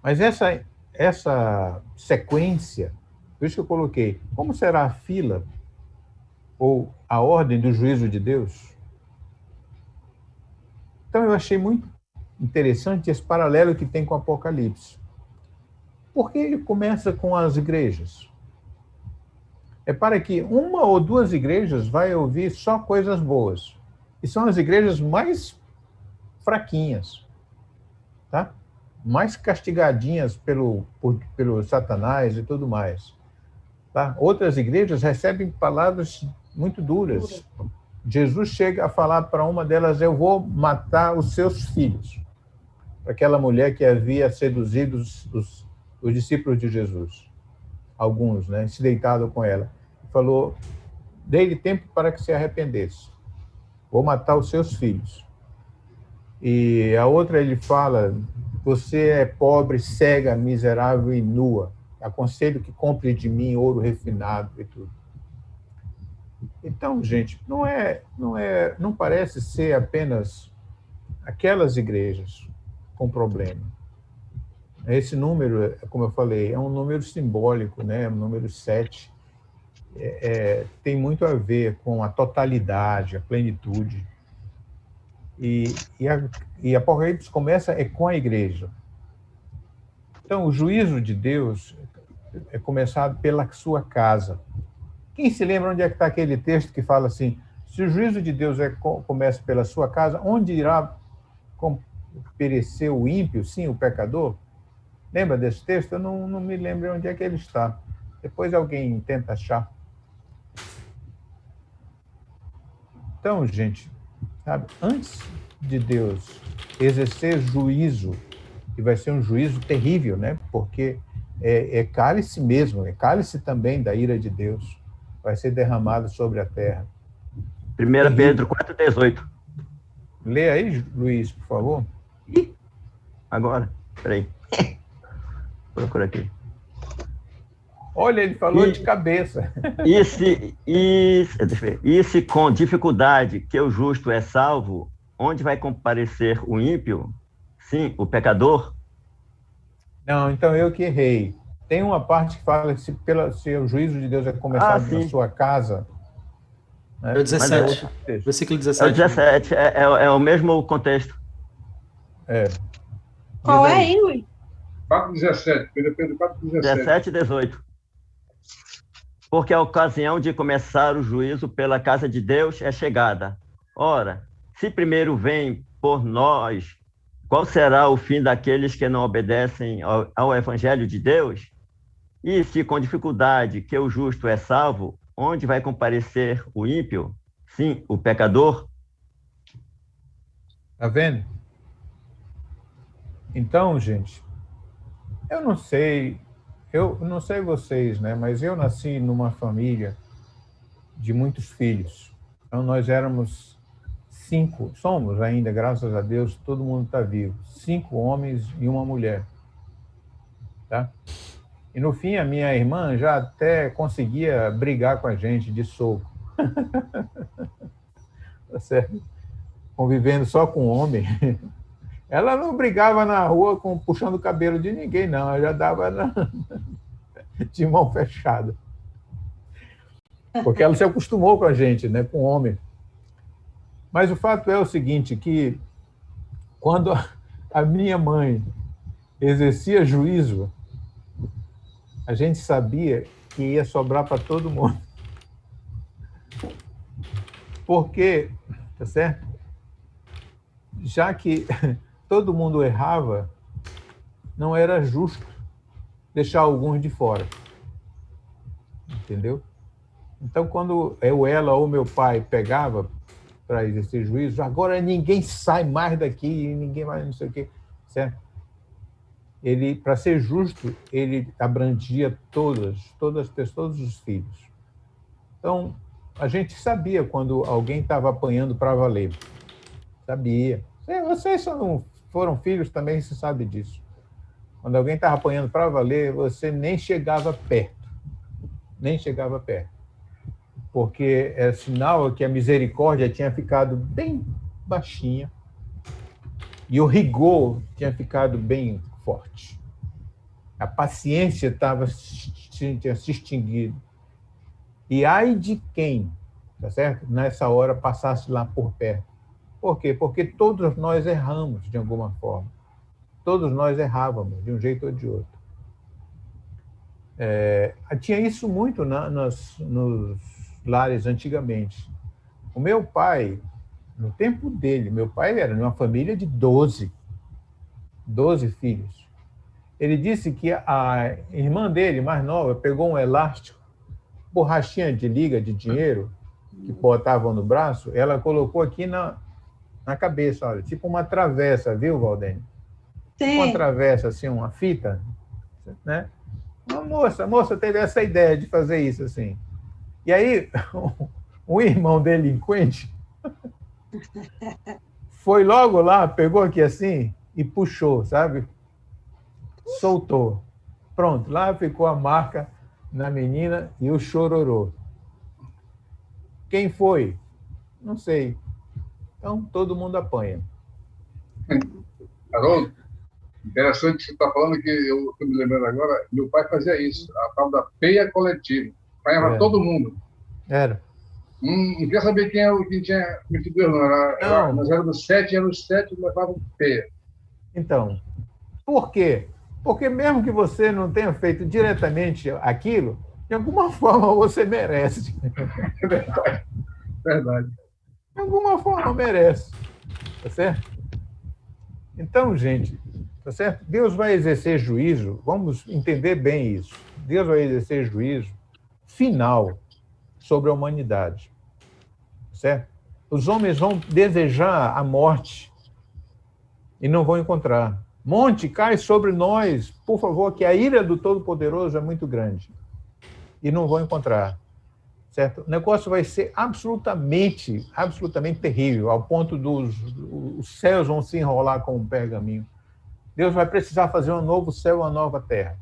Mas essa sequência, por isso que eu coloquei, como será a fila ou a ordem do juízo de Deus? Então eu achei muito interessante esse paralelo que tem com o Apocalipse. Porque ele começa com as igrejas. É para que uma ou duas igrejas vai ouvir só coisas boas. E são as igrejas mais fraquinhas, tá? Mais castigadinhas pelo Satanás e tudo mais. Tá? Outras igrejas recebem palavras muito duras. Jesus chega a falar para uma delas: eu vou matar os seus filhos. Para aquela mulher que havia seduzido os discípulos de Jesus. Alguns, né? Se deitado com ela. Falou: dei-lhe tempo para que se arrependesse. Vou matar os seus filhos. E a outra ele fala: você é pobre, cega, miserável e nua. Aconselho que compre de mim ouro refinado e tudo. Então, gente, não parece ser apenas aquelas igrejas com problema. Esse número, como eu falei, é um número simbólico, né? O número 7 tem muito a ver com a totalidade, a plenitude. E Apocalipse começa com a igreja. Então, o juízo de Deus é começado pela sua casa. Quem se lembra onde é que está aquele texto que fala assim: se o juízo de Deus começa pela sua casa, onde irá perecer o ímpio, sim, o pecador? Lembra desse texto? Eu não me lembro onde é que ele está. Depois alguém tenta achar. Então, gente, sabe, antes de Deus exercer juízo, e vai ser um juízo terrível, né? Porque é cálice mesmo, é cálice também da ira de Deus, vai ser derramado sobre a terra. 1 Pedro 4,18. Lê aí, Luiz, por favor. Agora, peraí. Procura aqui. Olha, ele falou de cabeça. E se com dificuldade que o justo é salvo, onde vai comparecer o ímpio? Sim, o pecador? Não, então eu que errei. Tem uma parte que fala que se o juízo de Deus é começado na sua casa... É o 17, versículo 17. É o 17, é o mesmo contexto. Qual é aí, Luiz? 4,17, Pedro 4,17. 17 e 18. Porque a ocasião de começar o juízo pela casa de Deus é chegada. Ora, se primeiro vem por nós, qual será o fim daqueles que não obedecem ao evangelho de Deus? E se com dificuldade que o justo é salvo, onde vai comparecer o ímpio? Sim, o pecador? Tá vendo? Então, gente, eu não sei vocês, né? Mas eu nasci numa família de muitos filhos. Então, nós éramos 5, somos ainda, graças a Deus, todo mundo está vivo. 5 homens e uma mulher. Tá? E, no fim, a minha irmã já até conseguia brigar com a gente de soco. Tá certo? Convivendo só com homem. Ela não brigava na rua puxando o cabelo de ninguém, não. Ela já dava de mão fechada. Porque ela se acostumou com a gente, né, com o homem. Mas o fato é o seguinte, que quando a minha mãe exercia juízo, a gente sabia que ia sobrar para todo mundo. Porque, tá certo? Já que todo mundo errava, não era justo deixar alguns de fora. Entendeu? Então, quando ela ou meu pai pegava para exercer juízo, agora ninguém sai mais daqui, ninguém mais não sei o quê, certo? Ele, para ser justo, ele abrangia todos os filhos. Então, a gente sabia quando alguém estava apanhando para valer. Sabia. Vocês só não foram filhos também, você sabe disso. Quando alguém estava apanhando para valer, você nem chegava perto. Nem chegava perto. Porque é sinal que a misericórdia tinha ficado bem baixinha e o rigor tinha ficado bem forte. A paciência tinha se extinguido. E ai de quem, tá certo? Nessa hora passasse lá por perto. Por quê? Porque todos nós erramos de alguma forma. Todos nós errávamos, de um jeito ou de outro. Tinha isso muito nos lares antigamente. O meu pai, no tempo dele, meu pai era de uma família de 12 filhos. Ele disse que a irmã dele, mais nova, pegou um elástico, borrachinha de liga de dinheiro, que botavam no braço, ela colocou aqui na cabeça, olha, tipo uma travessa, viu, Valdênio? Sim. Tipo uma travessa, assim, uma fita, né? A moça teve essa ideia de fazer isso, assim. E aí, um irmão delinquente foi logo lá, pegou aqui assim e puxou, sabe? Soltou. Pronto, lá ficou a marca na menina e o chororô. Quem foi? Não sei. Então, todo mundo apanha. Haroldo, interessante que você está falando, que eu estou me lembrando agora, meu pai fazia isso, a tal da peia coletiva. Apanhava todo mundo. Era. Não queria saber quem tinha cometido erro, não. Nós éramos os 7 levavam peia. Então, por quê? Porque mesmo que você não tenha feito diretamente aquilo, de alguma forma você merece. É verdade. Verdade. De alguma forma merece. Tá certo? Então, gente, tá certo? Deus vai exercer juízo, vamos entender bem isso. Deus vai exercer juízo final sobre a humanidade. Certo? Os homens vão desejar a morte e não vão encontrar. Monte, cai sobre nós, por favor, que a ira do Todo-Poderoso é muito grande. E não vão encontrar. Certo? O negócio vai ser absolutamente terrível, ao ponto os céus vão se enrolar com um pergaminho. Deus vai precisar fazer um novo céu, uma nova terra.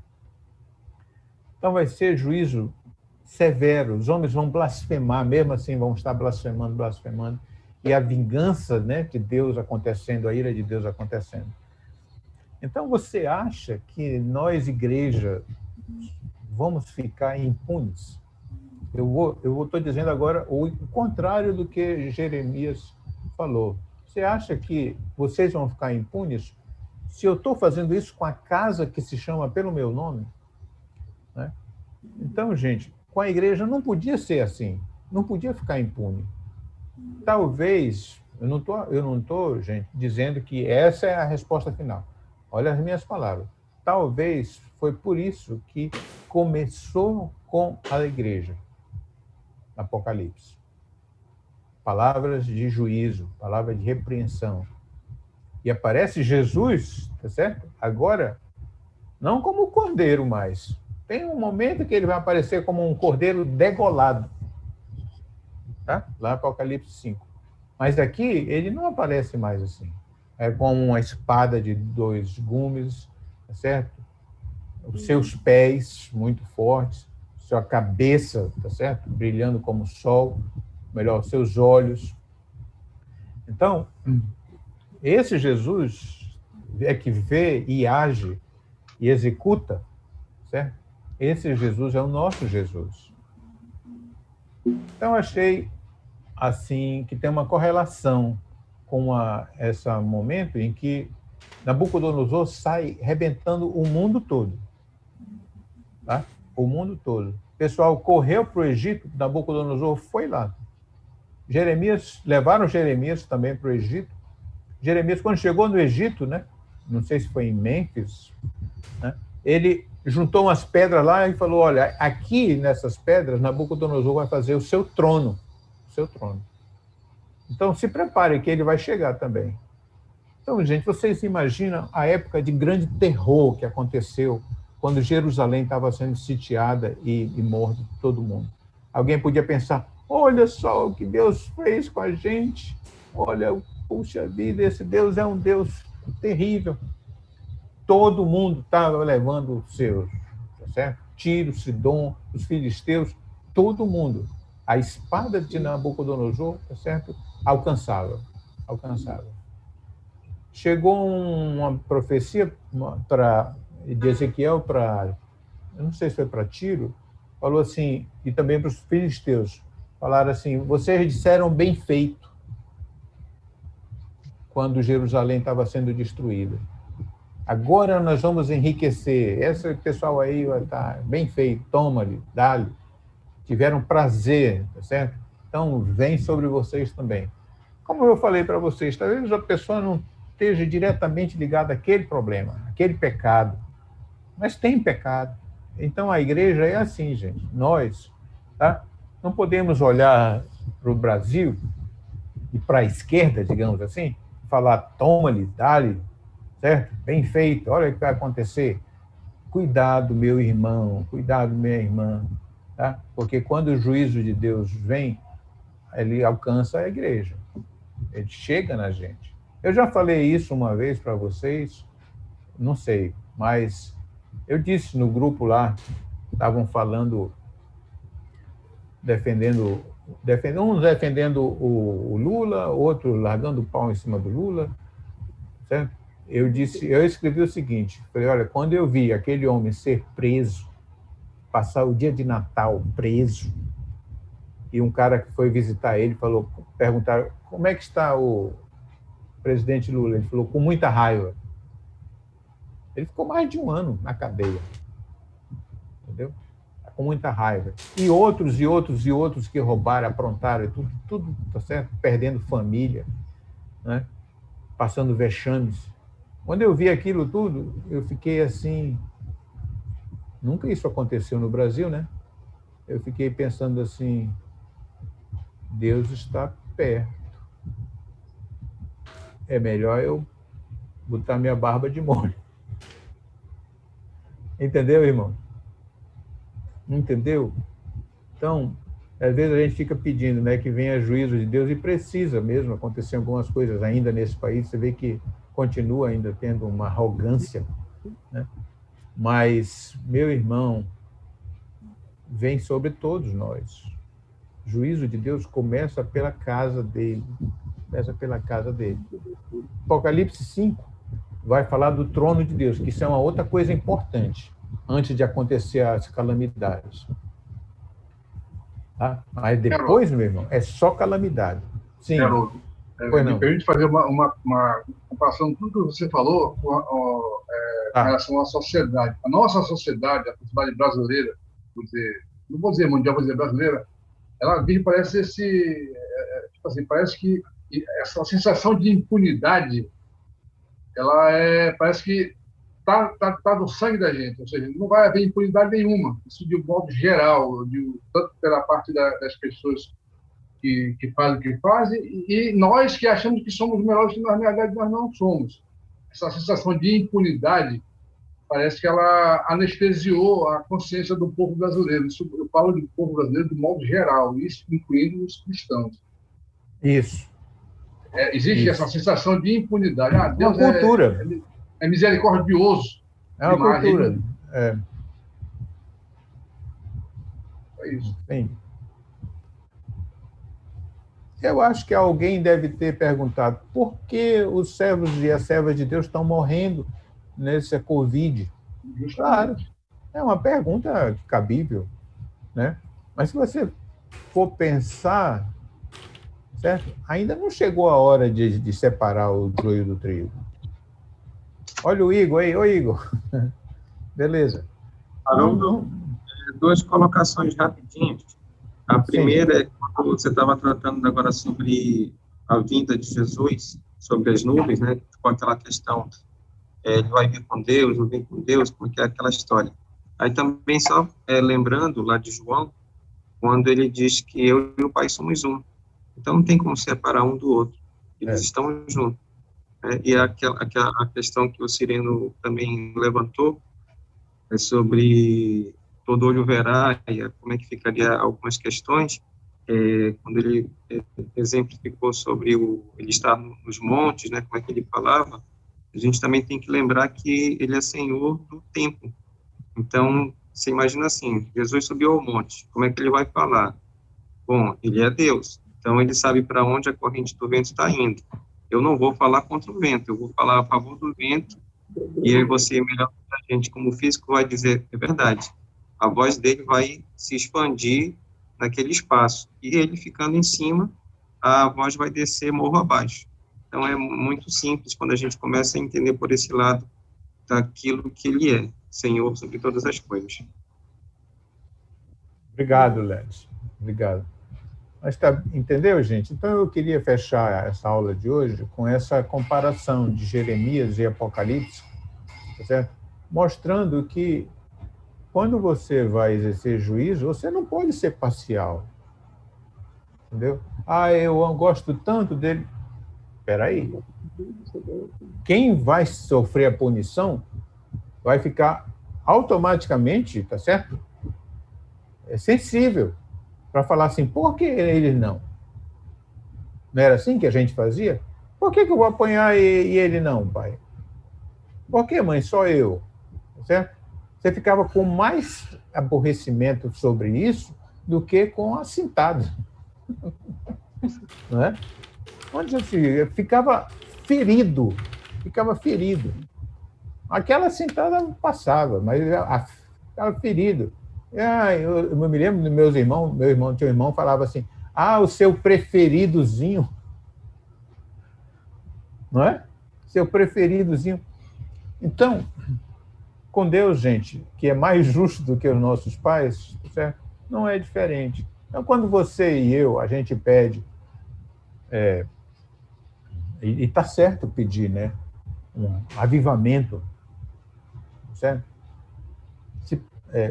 Então vai ser juízo severo. Os homens vão blasfemar, mesmo assim vão estar blasfemando. E a vingança, né, de Deus acontecendo, a ira de Deus acontecendo. Então você acha que nós, igreja, vamos ficar impunes? Eu estou dizendo agora o contrário do que Jeremias falou. Você acha que vocês vão ficar impunes se eu estou fazendo isso com a casa que se chama pelo meu nome? Né? Então, gente, com a igreja não podia ser assim. Não podia ficar impune. Talvez, eu não estou, gente, dizendo que essa é a resposta final. Olha as minhas palavras. Talvez foi por isso que começou com a igreja. Apocalipse. Palavras de juízo, palavras de repreensão. E aparece Jesus, tá certo? Agora, não como cordeiro mais. Tem um momento que ele vai aparecer como um cordeiro degolado. Tá? Lá Apocalipse 5. Mas aqui ele não aparece mais assim. É com uma espada de 2 gumes, tá certo? Os seus pés muito fortes, sua cabeça, tá certo? Brilhando como o sol, melhor, seus olhos. Então, esse Jesus é que vê e age e executa, certo? Esse Jesus é o nosso Jesus. Então, achei assim que tem uma correlação com esse momento em que Nabucodonosor sai arrebentando o mundo todo. Tá? O mundo todo. O pessoal correu para o Egito, Nabucodonosor foi lá. Levaram Jeremias também para o Egito. Jeremias, quando chegou no Egito, né, não sei se foi em Mênfis, né, ele juntou umas pedras lá e falou, olha, aqui nessas pedras, Nabucodonosor vai fazer o seu trono. O seu trono. Então, se prepare que ele vai chegar também. Então, gente, vocês imaginam a época de grande terror que aconteceu quando Jerusalém estava sendo sitiada e morto todo mundo. Alguém podia pensar, olha só o que Deus fez com a gente, olha, puxa vida, esse Deus é um Deus terrível. Todo mundo estava levando os seus, tá certo? Tiro, Sidom, os filisteus, todo mundo. A espada de Nabucodonosor, tá certo? Alcançava. Chegou uma profecia de Ezequiel eu não sei se foi para Tiro, falou assim, e também para os filisteus, falaram assim, vocês disseram bem feito quando Jerusalém estava sendo destruída. Agora nós vamos enriquecer. Esse pessoal aí vai estar bem feito, toma-lhe, dá-lhe. Tiveram prazer, tá certo? Então, vem sobre vocês também. como eu falei para vocês, talvez a pessoa não esteja diretamente ligada àquele problema, àquele pecado, mas tem pecado. Então, a igreja é assim, gente. Nós, tá? Não podemos olhar para o Brasil e para a esquerda, digamos assim, falar, toma-lhe, dá-lhe, certo? Bem feito, olha o que vai acontecer. Cuidado, meu irmão, cuidado, minha irmã, tá? Porque quando o juízo de Deus vem, ele alcança a igreja, ele chega na gente. Eu já falei isso uma vez para vocês, não sei, mas eu disse no grupo lá, estavam falando, uns defendendo o Lula, outro largando o pau em cima do Lula, certo? Eu escrevi o seguinte, falei, olha, quando eu vi aquele homem ser preso, passar o dia de Natal preso, e um cara que foi visitar ele perguntaram, como é que está o presidente Lula? Ele falou, com muita raiva. Ele ficou mais de um ano na cadeia, entendeu? Com muita raiva. E outros que roubaram, aprontaram, tudo, tá certo? Perdendo família, né? Passando vexames. Quando eu vi aquilo tudo, eu fiquei assim, nunca isso aconteceu no Brasil, né? Eu fiquei pensando assim, Deus está perto. É melhor eu botar minha barba de molho. Entendeu, irmão? Entendeu? Então, às vezes a gente fica pedindo, né, que venha juízo de Deus, e precisa mesmo acontecer algumas coisas ainda nesse país. Você vê que continua ainda tendo uma arrogância, né? Mas, meu irmão, vem sobre todos nós. O juízo de Deus começa pela casa dele. Começa pela casa dele. Apocalipse 5 vai falar do trono de Deus, que isso é uma outra coisa importante, antes de acontecer as calamidades. Tá? Mas depois, meu irmão, é só calamidade. Sim. Me permite fazer uma comparação com tudo que você falou em relação à sociedade. A nossa sociedade, a sociedade brasileira, não vou dizer mundial, vou dizer brasileira, ela vive, parece parece que essa sensação de impunidade, parece que está no sangue da gente, ou seja, não vai haver impunidade nenhuma, isso de um modo geral, tanto pela parte das pessoas que fazem o que fazem, e nós que achamos que somos melhores, que na realidade nós não somos. Essa sensação de impunidade parece que ela anestesiou a consciência do povo brasileiro. Isso, eu falo do povo brasileiro de modo geral, isso incluindo os cristãos. Isso. Existe essa sensação de impunidade. Deus uma cultura. É misericordioso. É uma cultura. É isso. Sim. Eu acho que alguém deve ter perguntado por que os servos e as servas de Deus estão morrendo nessa Covid. Claro, é uma pergunta cabível, né? Mas se você for pensar, certo? Ainda não chegou a hora de separar o joio do trigo. Olha o Igor aí. Oi, Igor. Beleza. Haroldo, duas colocações rapidinhas. A primeira é quando você estava tratando agora sobre a vinda de Jesus, sobre as nuvens, né? Com aquela questão, ele vai vir com Deus, não vem com Deus, como que é aquela história. Aí também só lembrando lá de João, quando ele diz que eu e o Pai somos um. Então não tem como separar um do outro. Eles estão juntos. E a questão que o Cireno também levantou é sobre todo olho verá, e como é que ficaria algumas questões, quando ele exemplificou sobre ele estar nos montes, né, como é que ele falava, a gente também tem que lembrar que ele é Senhor do tempo. Então, você imagina assim, Jesus subiu ao monte, como é que ele vai falar? Bom, ele é Deus, então ele sabe para onde a corrente do vento está indo. Eu não vou falar contra o vento, eu vou falar a favor do vento, e aí você, melhor que a gente como físico, vai dizer, é verdade. A voz dele vai se expandir naquele espaço. E ele ficando em cima, a voz vai descer morro abaixo. Então, é muito simples quando a gente começa a entender por esse lado daquilo que ele é, Senhor sobre todas as coisas. Obrigado, Léo. Obrigado. Mas entendeu, gente? Então, eu queria fechar essa aula de hoje com essa comparação de Jeremias e Apocalipse, tá certo? Mostrando que, quando você vai exercer juízo, você não pode ser parcial. Entendeu? Eu gosto tanto dele. Espera aí. Quem vai sofrer a punição vai ficar automaticamente, tá certo? É sensível para falar assim, por que ele não? Não era assim que a gente fazia? Por que eu vou apanhar e ele não, pai? Por que, mãe? Só eu. Certo? Você ficava com mais aborrecimento sobre isso do que com a cintada. Não é? Onde eu ficava ferido. Ficava ferido. Aquela cintada passava, mas ficava ferido. Eu me lembro dos meus irmãos, tinha um irmão falava assim, o seu preferidozinho. Não é? Seu preferidozinho. Então, com Deus, gente, que é mais justo do que os nossos pais, certo? Não é diferente. Então, quando você e eu, a gente pede, e está certo pedir, né? Um avivamento, certo?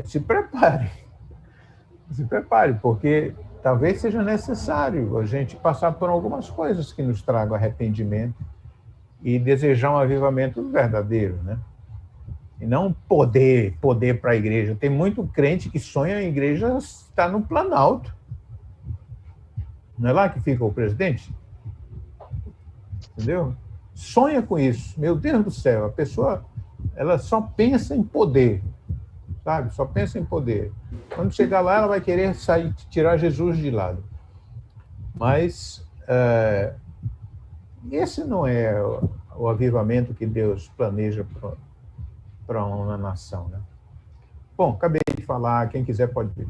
Se prepare. Se prepare, porque talvez seja necessário a gente passar por algumas coisas que nos tragam arrependimento e desejar um avivamento verdadeiro, né? E não poder para a igreja. Tem muito crente que sonha em igreja estar no Planalto. Não é lá que fica o presidente? Entendeu? Sonha com isso. Meu Deus do céu, a pessoa ela só pensa em poder, sabe? Só pensa em poder. Quando chegar lá, ela vai querer tirar Jesus de lado. Mas esse não é o avivamento que Deus planeja para uma nação, né? Bom, acabei de falar. Quem quiser pode vir.